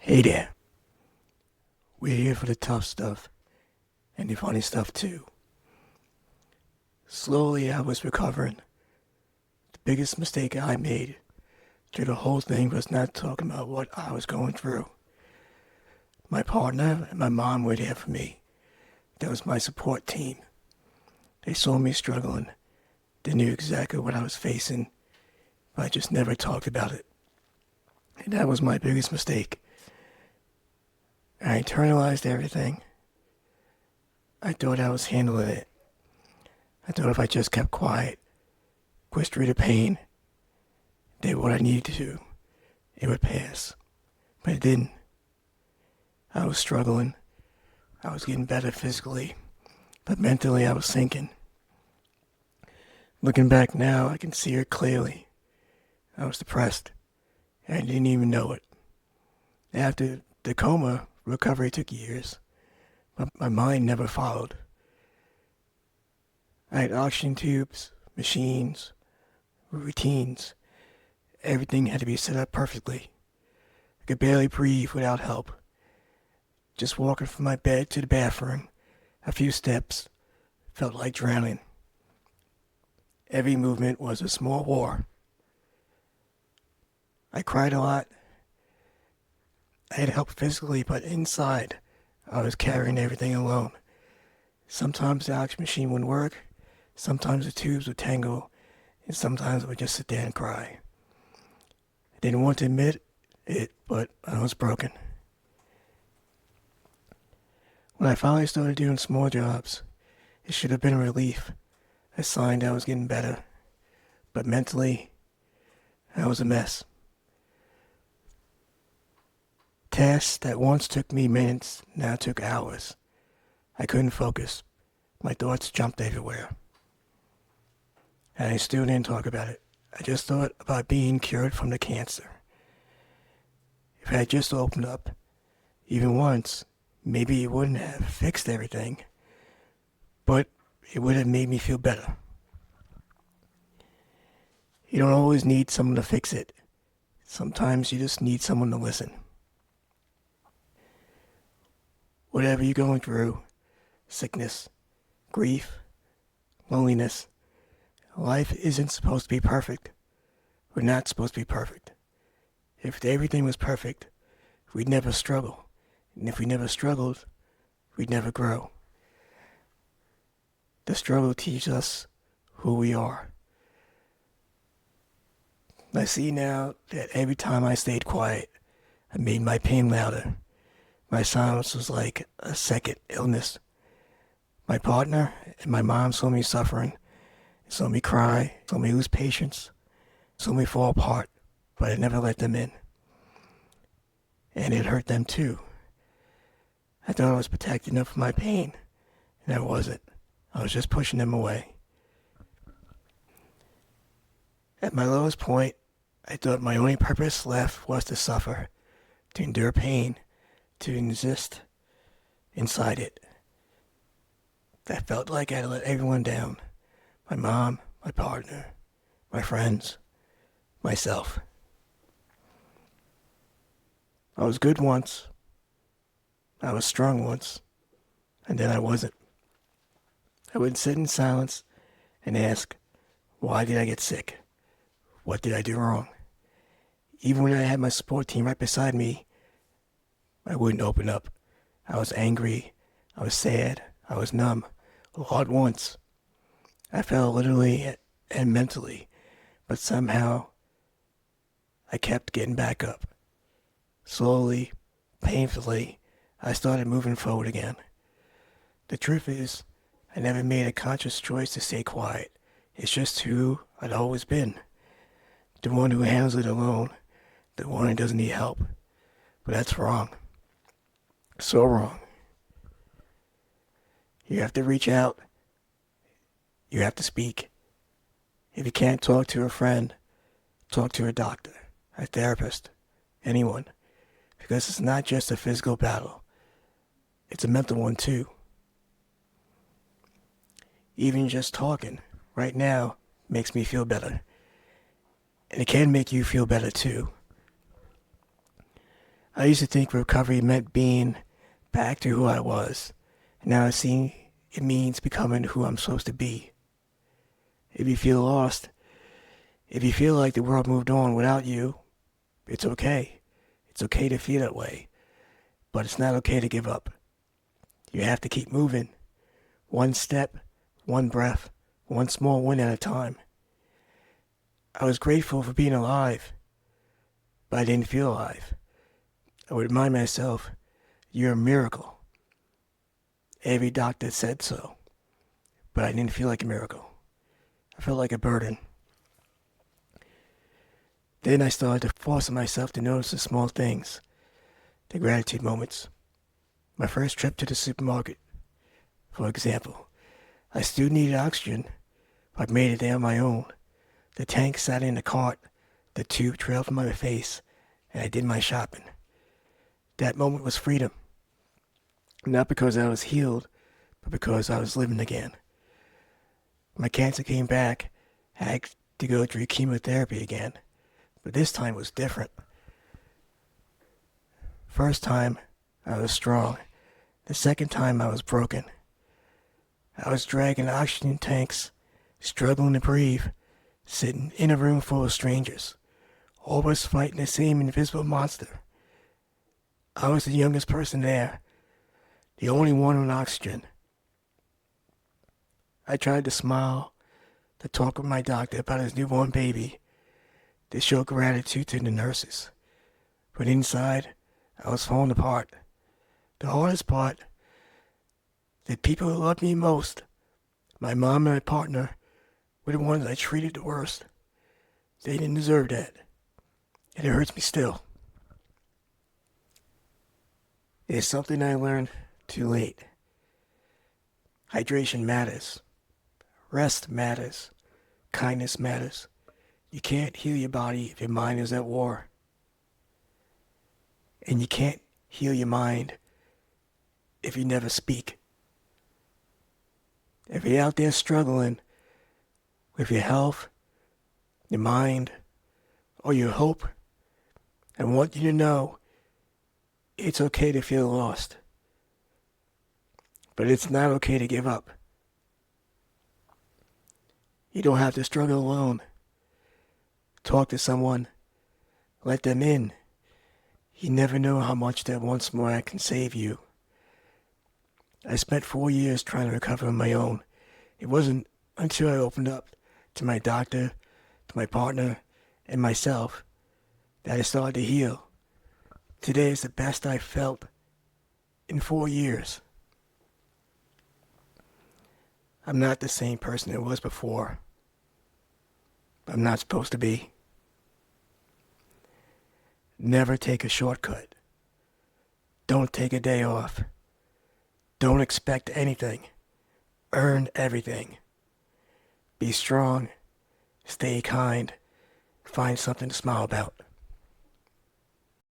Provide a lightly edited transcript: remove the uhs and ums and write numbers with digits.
Hey there. We're here for the tough stuff and the funny stuff too. Slowly I was recovering. The biggest mistake I made through the whole thing was not talking about what I was going through. My partner and my mom were there for me. That was my support team. They saw me struggling. They knew exactly what I was facing, but I just never talked about it. And that was my biggest mistake. I internalized everything. I thought I was handling it. I thought if I just kept quiet, pushed through the pain, did what I needed to do, it would pass. But it didn't. I was struggling. I was getting better physically, but mentally I was sinking. Looking back now, I can see it clearly. I was depressed, and I didn't even know it. After the coma, recovery took years, but my mind never followed. I had oxygen tubes, machines, routines. Everything had to be set up perfectly. I could barely breathe without help. Just walking from my bed to the bathroom, a few steps, felt like drowning. Every movement was a small war. I cried a lot. I had help physically, but inside, I was carrying everything alone. Sometimes the oxygen machine wouldn't work, sometimes the tubes would tangle, and sometimes I would just sit there and cry. I didn't want to admit it, but I was broken. When I finally started doing small jobs, it should have been a relief, a sign that I was getting better. But mentally, I was a mess. Tasks that once took me minutes now took hours. I couldn't focus. My thoughts jumped everywhere. And I still didn't talk about it. I just thought about being cured from the cancer. If I had just opened up, even once, maybe it wouldn't have fixed everything, but it would have made me feel better. You don't always need someone to fix it. Sometimes you just need someone to listen. Whatever you're going through, sickness, grief, loneliness, life isn't supposed to be perfect. We're not supposed to be perfect. If everything was perfect, we'd never struggle. And if we never struggled, we'd never grow. The struggle teaches us who we are. I see now that every time I stayed quiet, I made my pain louder. My silence was like a second illness. My partner and my mom saw me suffering, saw me cry, saw me lose patience, saw me fall apart, but I never let them in. And it hurt them too. I thought I was protecting them from my pain, and I wasn't. I was just pushing them away. At my lowest point, I thought my only purpose left was to suffer, to endure pain, to exist inside it. I felt like I had let everyone down. My mom, my partner, my friends, myself. I was good once. I was strong once. And then I wasn't. I would sit in silence and ask, why did I get sick? What did I do wrong? Even when I had my support team right beside me, I wouldn't open up. I was angry. I was sad. I was numb. All at once. I fell literally and mentally, but somehow I kept getting back up. Slowly, painfully, I started moving forward again. The truth is, I never made a conscious choice to stay quiet. It's just who I'd always been. The one who handles it alone. The one who doesn't need help. But that's wrong. So wrong. You have to reach out. You have to speak. If you can't talk to a friend, talk to a doctor, a therapist, anyone. Because it's not just a physical battle. It's a mental one too. Even just talking right now makes me feel better. And it can make you feel better too. I used to think recovery meant being back to who I was. Now I see it means becoming who I'm supposed to be. If you feel lost, if you feel like the world moved on without you, it's okay. It's okay to feel that way. But it's not okay to give up. You have to keep moving. One step, one breath, one small win at a time. I was grateful for being alive, but I didn't feel alive. I would remind myself, you're a miracle. Every doctor said so, but I didn't feel like a miracle. I felt like a burden. Then I started to force myself to notice the small things, the gratitude moments. My first trip to the supermarket, for example. I still needed oxygen, but I made it there on my own. The tank sat in the cart, the tube trailed from my face, and I did my shopping. That moment was freedom. Not because I was healed, but because I was living again. My cancer came back. I had to go through chemotherapy again, but this time was different. First time, I was strong. The second time, I was broken. I was dragging oxygen tanks, struggling to breathe, sitting in a room full of strangers, always fighting the same invisible monster. I was the youngest person there, the only one on oxygen. I tried to smile, to talk with my doctor about his newborn baby, to show gratitude to the nurses. But inside, I was falling apart. The hardest part, the people who loved me most, my mom and my partner, were the ones I treated the worst. They didn't deserve that. And it hurts me still. It's something I learned too late. Hydration matters. Rest matters. Kindness matters. You can't heal your body if your mind is at war. And you can't heal your mind if you never speak. If you're out there struggling with your health, your mind, or your hope, I want you to know it's okay to feel lost. But it's not okay to give up. You don't have to struggle alone. Talk to someone. Let them in. You never know how much that once more can save you. I spent 4 years trying to recover on my own. It wasn't until I opened up to my doctor, to my partner, and myself that I started to heal. Today is the best I've felt in 4 years. I'm not the same person I was before. I'm not supposed to be. Never take a shortcut. Don't take a day off. Don't expect anything. Earn everything. Be strong. Stay kind. Find something to smile about.